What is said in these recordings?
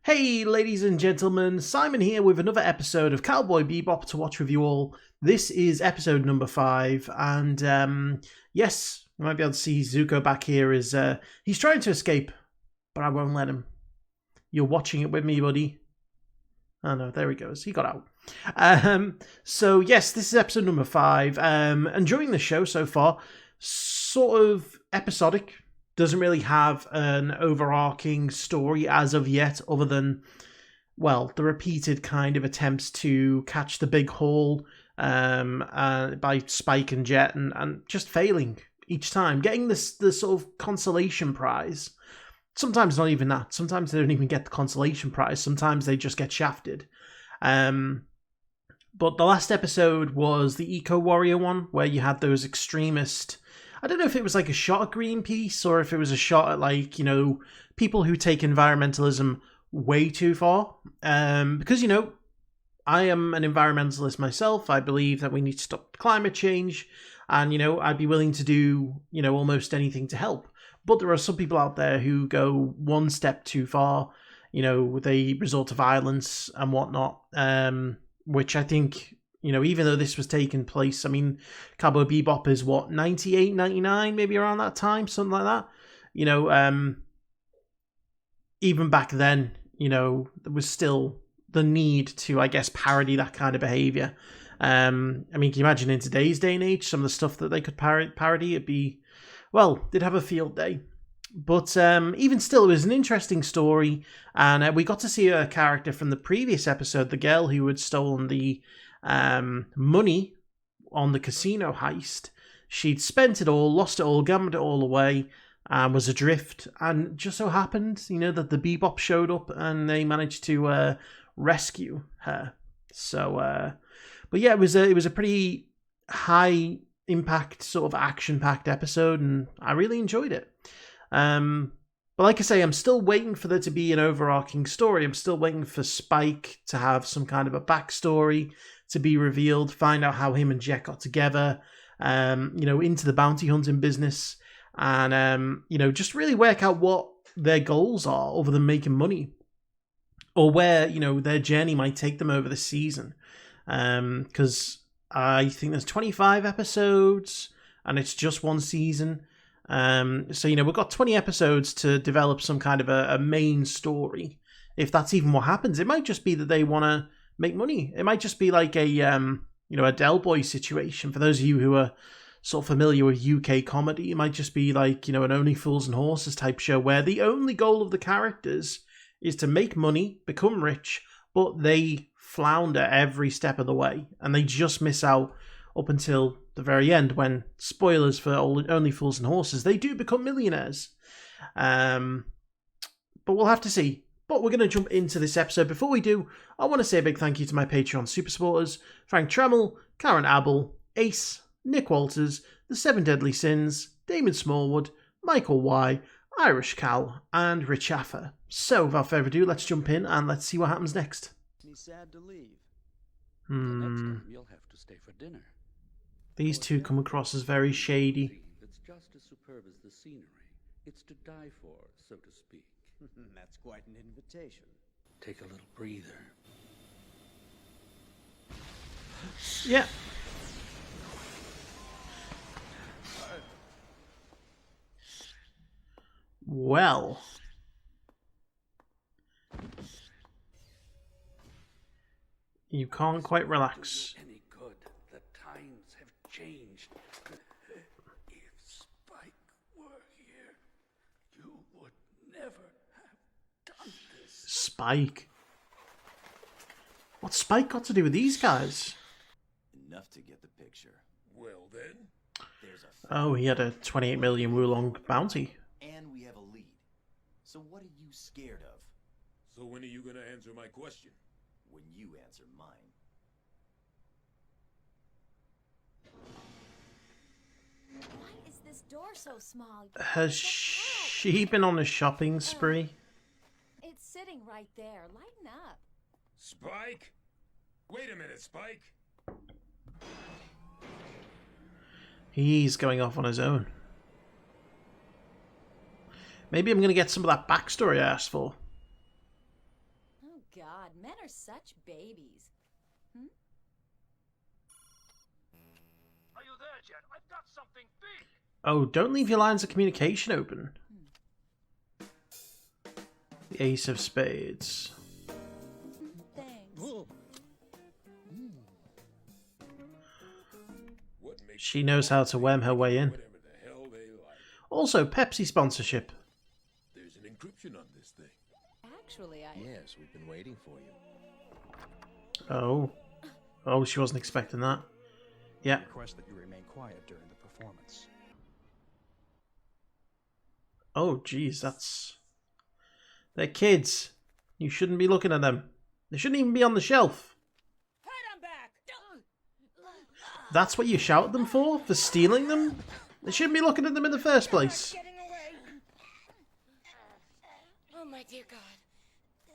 Hey ladies and gentlemen, Simon here with another episode of Cowboy Bebop to watch with you all. This is episode number 5, and yes, you might be able to see Zuko back here is he's trying to escape, but I won't let him. You're watching it with me, buddy. Oh no, there he goes. He got out. So yes, this is episode number 5. Enjoying the show so far. Sort of episodic. Doesn't really have an overarching story as of yet, other than, well, the repeated kind of attempts to catch the big haul by Spike and Jet, and just failing each time. Getting the sort of consolation prize. Sometimes not even that. Sometimes they don't even get the consolation prize. Sometimes they just get shafted. But the last episode was the Eco Warrior one, where you had those extremist... I don't know if it was like a shot at Greenpeace or if it was a shot at, like, you know, people who take environmentalism way too far. Because, you know, I am an environmentalist myself. I believe that we need to stop climate change. And, you know, I'd be willing to do, you know, almost anything to help. But there are some people out there who go one step too far. You know, they resort to violence and whatnot. Which I think... You know, even though this was taking place, I mean, Cowboy Bebop is what, 98, 99, maybe around that time, something like that. You know, even back then, you know, there was still the need to, I guess, parody that kind of behavior. I mean, can you imagine in today's day and age, some of the stuff that they could parody? It'd be, well, they'd have a field day. But even still, it was an interesting story. And we got to see a character from the previous episode, the girl who had stolen the money on the casino heist. She'd spent it all, lost it all, gambled it all away, and was adrift. And just so happened, you know, that the Bebop showed up and they managed to rescue her. So, but yeah, it was a pretty high impact, sort of action packed episode, and I really enjoyed it. But like I say, I'm still waiting for there to be an overarching story. I'm still waiting for Spike to have some kind of a backstory to be revealed, find out how him and Jet got together, you know, into the bounty hunting business, and, you know, just really work out what their goals are other than making money, or where, you know, their journey might take them over the season. Because I think there's 25 episodes, and it's just one season. So, you know, we've got 20 episodes to develop some kind of a main story. If that's even what happens, it might just be that they want to make money. It might just be like a, you know, a Del Boy situation. For those of you who are sort of familiar with UK comedy, it might just be like, you know, an Only Fools and Horses type show where the only goal of the characters is to make money, become rich, but they flounder every step of the way. And they just miss out up until the very end when, spoilers for Only Fools and Horses, they do become millionaires. But we'll have to see. But we're going to jump into this episode. Before we do, I want to say a big thank you to my Patreon super supporters, Frank Tremel, Karen Abel, Ace, Nick Walters, The 7 Deadly Sins, Damon Smallwood, Michael Y, IrishCal, and Richafa. So, without further ado, let's jump in and let's see what happens next. Sad to leave. The next time you'll have to stay for dinner. These two come across as very shady. It's just as superb as the scenery. It's to die for, so to speak. That's quite an invitation. Take a little breather. Yeah. Well. You can't quite relax. Any good? The times have changed. If Spike were here, you would never have done this. Spike. What's Spike got to do with these guys? Enough to get the picture. Well then. There's a Oh, he had a 28 million Wulong bounty. and we have a lead. So what are you scared of? So when are you gonna answer my question? When you answer mine. Why is this door so small? Has she been on a shopping spree? It's sitting right there. Lighten up. Spike? Wait a minute, Spike. He's going off on his own. Maybe I'm going to get some of that backstory I asked for. God, men are such babies. Are you there, Jet? I've got something big. Oh, don't leave your lines of communication open. The Ace of Spades. Thanks. What makes She knows how to worm her way in. whatever the hell they like? Also, Pepsi sponsorship. There's an encryption on this thing. Actually, Yes, we've been waiting for you. Oh. Oh, she wasn't expecting that. Yeah. Request that you remain quiet during the performance. Oh, geez, that's... They're kids. You shouldn't be looking at them. They shouldn't even be on the shelf. Put him back. That's what you shout at them for? For stealing them? They shouldn't be looking at them in the first place. Getting away. Oh my dear God.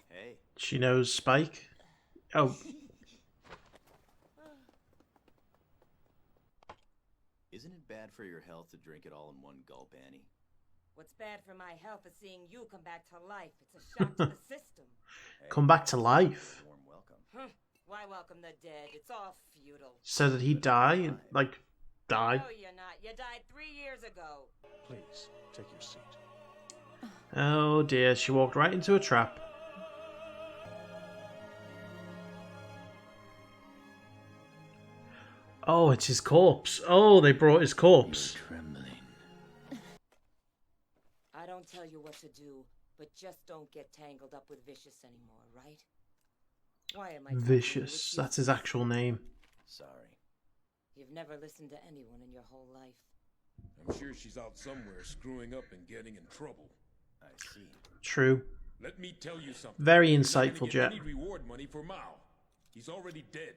Hey, She knows Spike. Oh, isn't it bad for your health to drink it all in one gulp, Annie? What's bad for my health is seeing you come back to life. It's a shock to the system. Hey, come back to life. warm welcome. Huh. Why welcome the dead? It's all futile. So did he die? Like, die? No, you're not. You died 3 years ago. Please, take your seat. Oh dear, she walked right into a trap. Oh, it's his corpse. Oh, they brought his corpse. Trembling. I don't tell you what to do, but just don't get tangled up with Vicious anymore, right? Why am I talking to you? Vicious. It's That's his actual name. Sorry. You've never listened to anyone in your whole life. I'm sure she's out somewhere screwing up and getting in trouble. I see. True. Let me tell you something. Very You're not gonna insightful, get Jet. any reward money for Mao. He's already dead.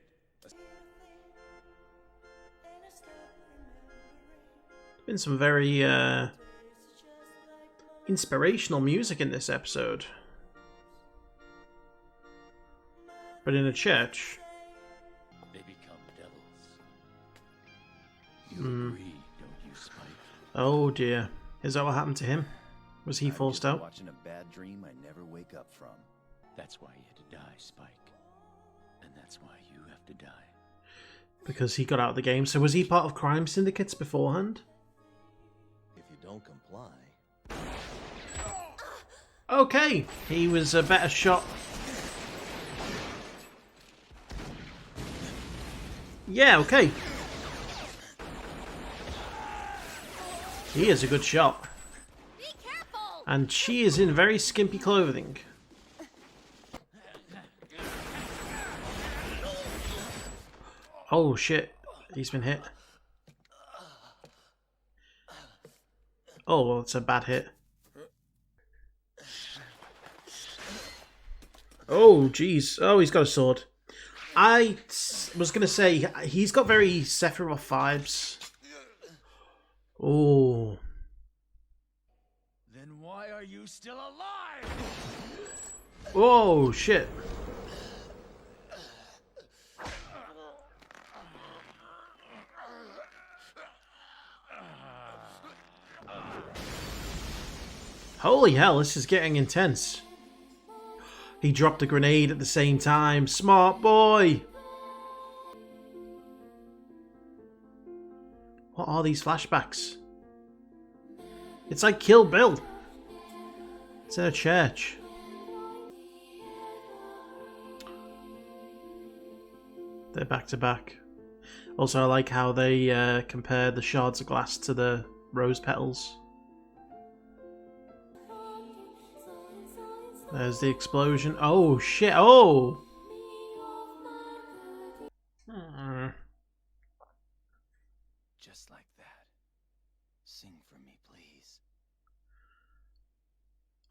Been some very inspirational music in this episode. But in a church. They become devils. You agree, don't you, Spike? Oh dear. Is that what happened to him? Was he I'm forced just out? watching a bad dream I never wake up from. That's why you had to die, Spike. And that's why you have to die. Because he got out of the game. So was he part of crime syndicates beforehand? If you don't comply, Okay, he was a better shot. Yeah, okay. He is a good shot. Be careful. And she is in very skimpy clothing. Oh shit, he's been hit. Oh, well, it's a bad hit. Oh, jeez. Oh, he's got a sword. I was going to say, he's got very Sephiroth vibes. Oh. Then why are you still alive? Oh, shit. Holy hell, this is getting intense. He dropped a grenade at the same time. Smart boy! What are these flashbacks? It's like Kill Bill. It's in a church. They're back to back. Also, I like how they compare the shards of glass to the rose petals. There's the explosion. Oh, shit. Oh! just like that. Sing for me, please.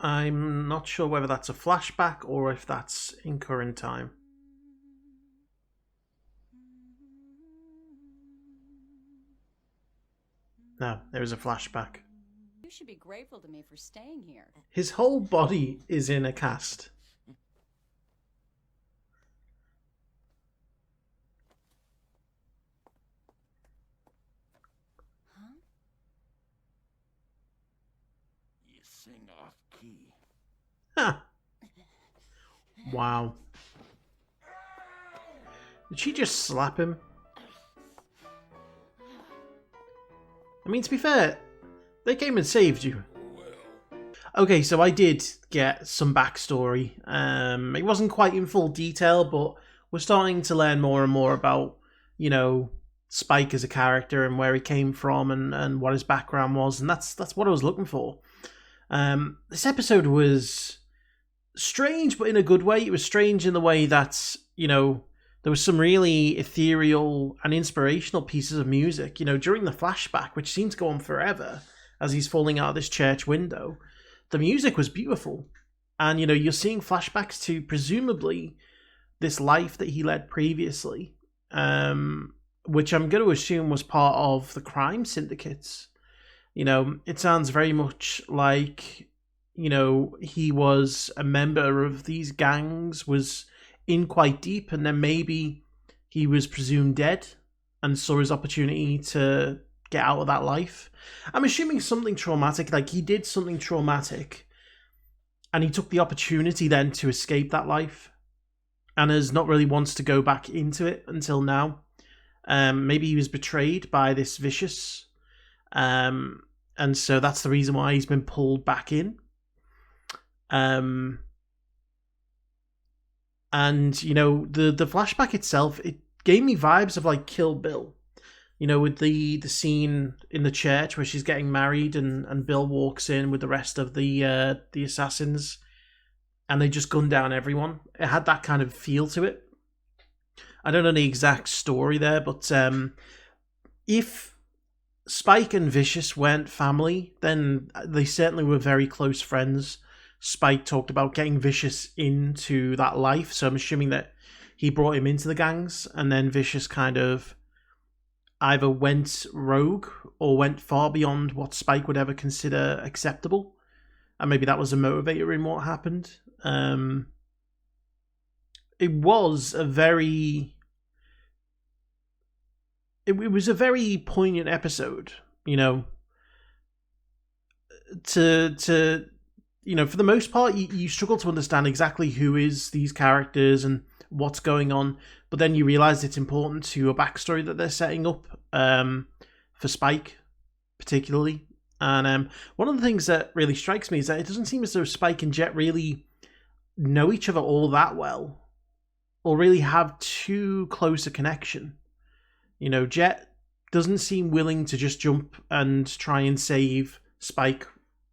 I'm not sure whether that's a flashback or if that's in current time. No, there is a flashback. You should be grateful to me for staying here. His whole body is in a cast. Huh? You sing off key. Huh. Wow. Did she just slap him? I mean, to be fair, they came and saved you. Okay, so I did get some backstory. It wasn't quite in full detail, but we're starting to learn more and more about, you know, Spike as a character and where he came from and what his background was, and that's what I was looking for. This episode was strange, but in a good way. It was strange in the way that, you know, there was some really ethereal and inspirational pieces of music, you know, during the flashback, which seemed to go on forever as he's falling out of this church window. The music was beautiful. And, you know, you're seeing flashbacks to presumably this life that he led previously, which I'm going to assume was part of the crime syndicates. You know, it sounds very much like, you know, he was a member of these gangs, was in quite deep, and then maybe he was presumed dead and saw his opportunity to get out of that life. I'm assuming something traumatic, like he did something traumatic and he took the opportunity then to escape that life and has not really wants to go back into it until now. Maybe he was betrayed by this Vicious, and so that's the reason why he's been pulled back in. And, you know, the flashback itself, it gave me vibes of like Kill Bill. You know, with the scene in the church where she's getting married and Bill walks in with the rest of the assassins and they just gun down everyone. It had that kind of feel to it. I don't know the exact story there, but if Spike and Vicious weren't family, then they certainly were very close friends. Spike talked about getting Vicious into that life, so I'm assuming that he brought him into the gangs, and then Vicious kind of either went rogue or went far beyond what Spike would ever consider acceptable, and maybe that was a motivator in what happened. It was a very... It was a very poignant episode, you know. To you know, for the most part, you struggle to understand exactly who is these characters and what's going on, but then you realise it's important to a backstory that they're setting up for Spike, particularly. And one of the things that really strikes me is that it doesn't seem as though Spike and Jet really know each other all that well, or really have too close a connection. You know, Jet doesn't seem willing to just jump and try and save Spike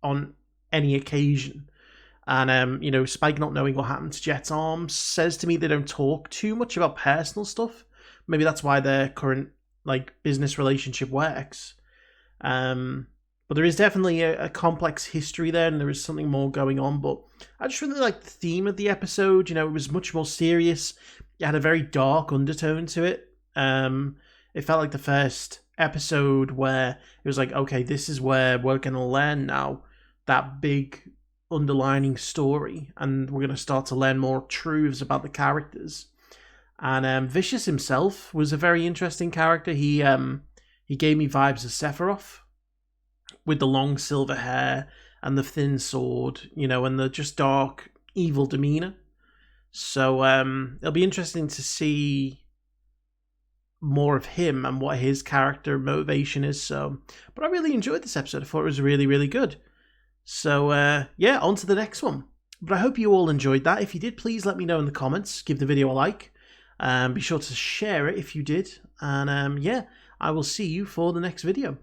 on any occasion. And, you know, Spike not knowing what happened to Jet's arm says to me they don't talk too much about personal stuff. Maybe that's why their current, like, business relationship works. But there is definitely a complex history there, and there is something more going on. But I just really liked the theme of the episode. You know, it was much more serious. It had a very dark undertone to it. It felt like the first episode where it was like, okay, this is where we're going to learn now that big underlining story, and we're going to start to learn more truths about the characters. And Vicious himself was a very interesting character. He gave me vibes of Sephiroth, with the long silver hair and the thin sword, you know, and the just dark, evil demeanor. So it'll be interesting to see more of him and what his character motivation is. So, but I really enjoyed this episode. I thought it was really, really good. So, yeah, on to the next one. But I hope you all enjoyed that. If you did, please let me know in the comments. Give the video a like. Be sure to share it if you did. And, yeah, I will see you for the next video.